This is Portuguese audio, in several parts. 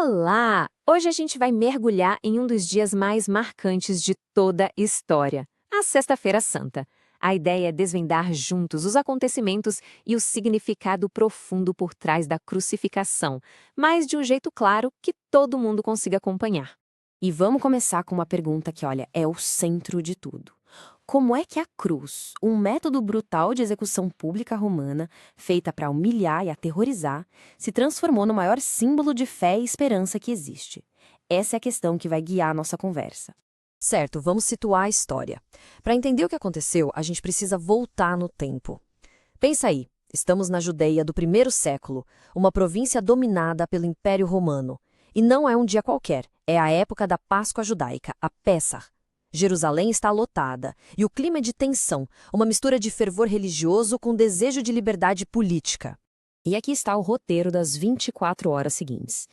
Olá! Hoje a gente vai mergulhar em um dos dias mais marcantes de toda a história, a Sexta-feira Santa. A ideia é desvendar juntos os acontecimentos e o significado profundo por trás da crucificação, mas de um jeito claro que todo mundo consiga acompanhar. E vamos começar com uma pergunta que, olha, é o centro de tudo. Como é que a cruz, um método brutal de execução pública romana, feita para humilhar e aterrorizar, se transformou no maior símbolo de fé e esperança que existe? Essa é a questão que vai guiar a nossa conversa. Certo, vamos situar a história. Para entender o que aconteceu, a gente precisa voltar no tempo. Pensa aí, estamos na Judeia do primeiro século, uma província dominada pelo Império Romano. E não é um dia qualquer, é a época da Páscoa judaica, a Pessah. Jerusalém está lotada, e o clima é de tensão, uma mistura de fervor religioso com desejo de liberdade política. E aqui está o roteiro das 24 horas seguintes.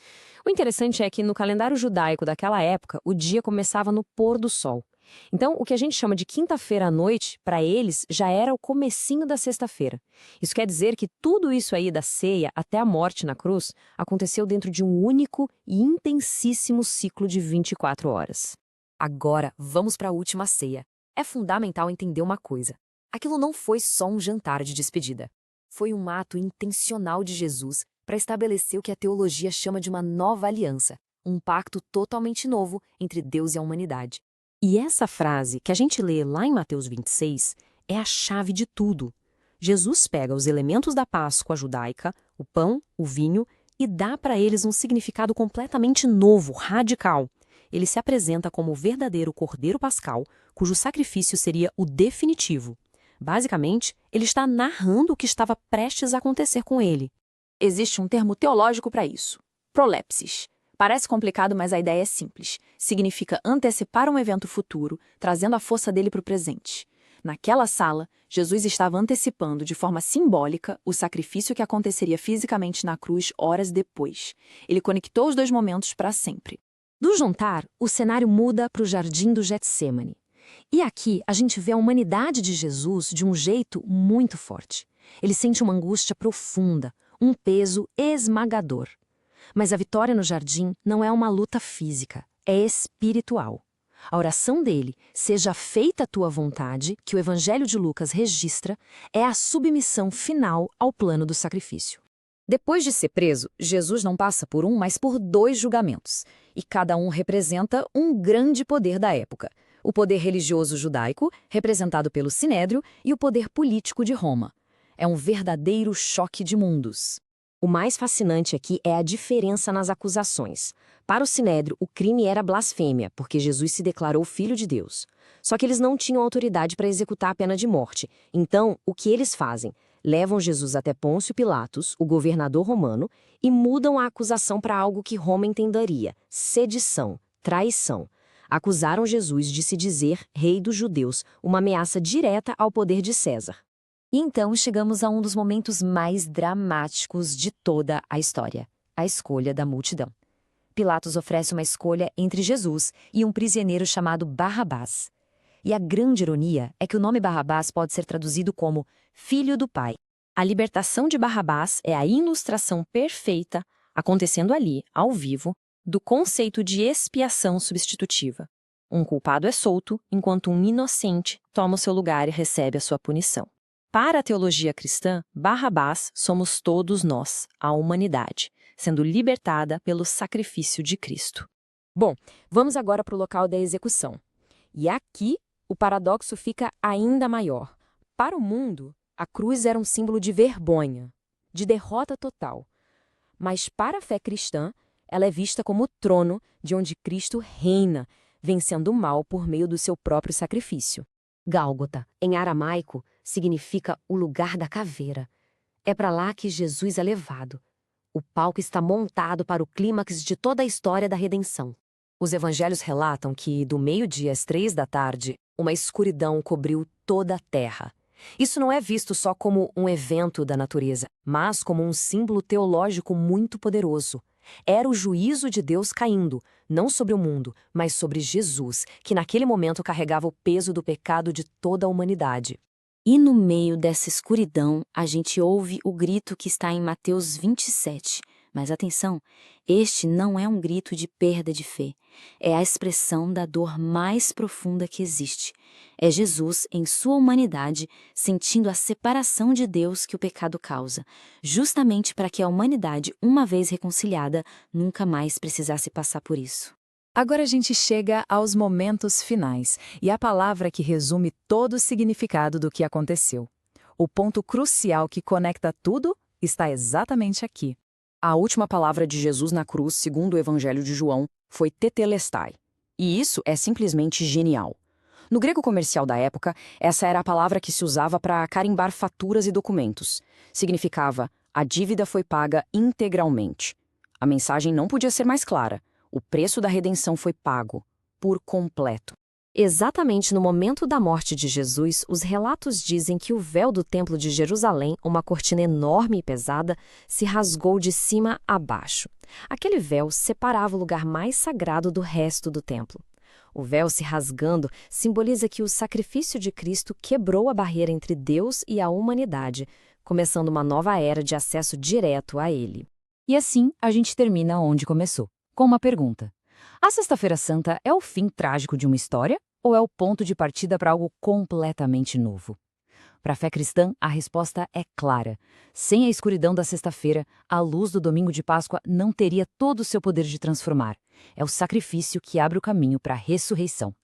O interessante é que no calendário judaico daquela época, o dia começava no pôr do sol. Então, o que a gente chama de quinta-feira à noite, para eles, já era o comecinho da sexta-feira. Isso quer dizer que tudo isso aí da ceia até a morte na cruz aconteceu dentro de um único e intensíssimo ciclo de 24 horas. Agora, vamos para a última ceia. É fundamental entender uma coisa. Aquilo não foi só um jantar de despedida. Foi um ato intencional de Jesus para estabelecer o que a teologia chama de uma nova aliança, um pacto totalmente novo entre Deus e a humanidade. E essa frase que a gente lê lá em Mateus 26 é a chave de tudo. Jesus pega os elementos da Páscoa judaica, o pão, o vinho, e dá para eles um significado completamente novo, radical. Ele se apresenta como o verdadeiro Cordeiro Pascal, cujo sacrifício seria o definitivo. Basicamente, ele está narrando o que estava prestes a acontecer com ele. Existe um termo teológico para isso: prolepsis. Parece complicado, mas a ideia é simples. Significa antecipar um evento futuro, trazendo a força dele para o presente. Naquela sala, Jesus estava antecipando de forma simbólica o sacrifício que aconteceria fisicamente na cruz horas depois. Ele conectou os dois momentos para sempre. Do jantar, o cenário muda para o jardim do Getsêmani. E aqui a gente vê a humanidade de Jesus de um jeito muito forte. Ele sente uma angústia profunda, um peso esmagador. Mas a vitória no jardim não é uma luta física, é espiritual. A oração dele, seja feita a tua vontade, que o Evangelho de Lucas registra, é a submissão final ao plano do sacrifício. Depois de ser preso, Jesus não passa por um, mas por dois julgamentos. E cada um representa um grande poder da época. O poder religioso judaico, representado pelo Sinédrio, e o poder político de Roma. É um verdadeiro choque de mundos. O mais fascinante aqui é a diferença nas acusações. Para o Sinédrio, o crime era blasfêmia, porque Jesus se declarou filho de Deus. Só que eles não tinham autoridade para executar a pena de morte. Então, o que eles fazem? Levam Jesus até Pôncio Pilatos, o governador romano, e mudam a acusação para algo que Roma entenderia: sedição, traição. Acusaram Jesus de se dizer rei dos judeus, uma ameaça direta ao poder de César. E então chegamos a um dos momentos mais dramáticos de toda a história: a escolha da multidão. Pilatos oferece uma escolha entre Jesus e um prisioneiro chamado Barrabás. E a grande ironia é que o nome Barrabás pode ser traduzido como Filho do Pai. A libertação de Barrabás é a ilustração perfeita, acontecendo ali, ao vivo, do conceito de expiação substitutiva. Um culpado é solto, enquanto um inocente toma o seu lugar e recebe a sua punição. Para a teologia cristã, Barrabás somos todos nós, a humanidade, sendo libertada pelo sacrifício de Cristo. Bom, vamos agora para o local da execução. E aqui, o paradoxo fica ainda maior. Para o mundo, a cruz era um símbolo de vergonha, de derrota total. Mas para a fé cristã, ela é vista como o trono de onde Cristo reina, vencendo o mal por meio do seu próprio sacrifício. Gálgota, em aramaico, significa o lugar da caveira. É para lá que Jesus é levado. O palco está montado para o clímax de toda a história da redenção. Os evangelhos relatam que, do meio-dia às 3 da tarde, uma escuridão cobriu toda a terra. Isso não é visto só como um evento da natureza, mas como um símbolo teológico muito poderoso. Era o juízo de Deus caindo, não sobre o mundo, mas sobre Jesus, que naquele momento carregava o peso do pecado de toda a humanidade. E no meio dessa escuridão, a gente ouve o grito que está em Mateus 27, Mas atenção, este não é um grito de perda de fé. É a expressão da dor mais profunda que existe. É Jesus, em sua humanidade, sentindo a separação de Deus que o pecado causa, justamente para que a humanidade, uma vez reconciliada, nunca mais precisasse passar por isso. Agora a gente chega aos momentos finais e a palavra que resume todo o significado do que aconteceu. O ponto crucial que conecta tudo está exatamente aqui. A última palavra de Jesus na cruz, segundo o Evangelho de João, foi tetelestai. E isso é simplesmente genial. No grego comercial da época, essa era a palavra que se usava para carimbar faturas e documentos. Significava: a dívida foi paga integralmente. A mensagem não podia ser mais clara. O preço da redenção foi pago, por completo. Exatamente no momento da morte de Jesus, os relatos dizem que o véu do Templo de Jerusalém, uma cortina enorme e pesada, se rasgou de cima a baixo. Aquele véu separava o lugar mais sagrado do resto do templo. O véu se rasgando simboliza que o sacrifício de Cristo quebrou a barreira entre Deus e a humanidade, começando uma nova era de acesso direto a Ele. E assim a gente termina onde começou, com uma pergunta. A Sexta-feira Santa é o fim trágico de uma história ou é o ponto de partida para algo completamente novo? Para a fé cristã, a resposta é clara. Sem a escuridão da sexta-feira, a luz do domingo de Páscoa não teria todo o seu poder de transformar. É o sacrifício que abre o caminho para a ressurreição.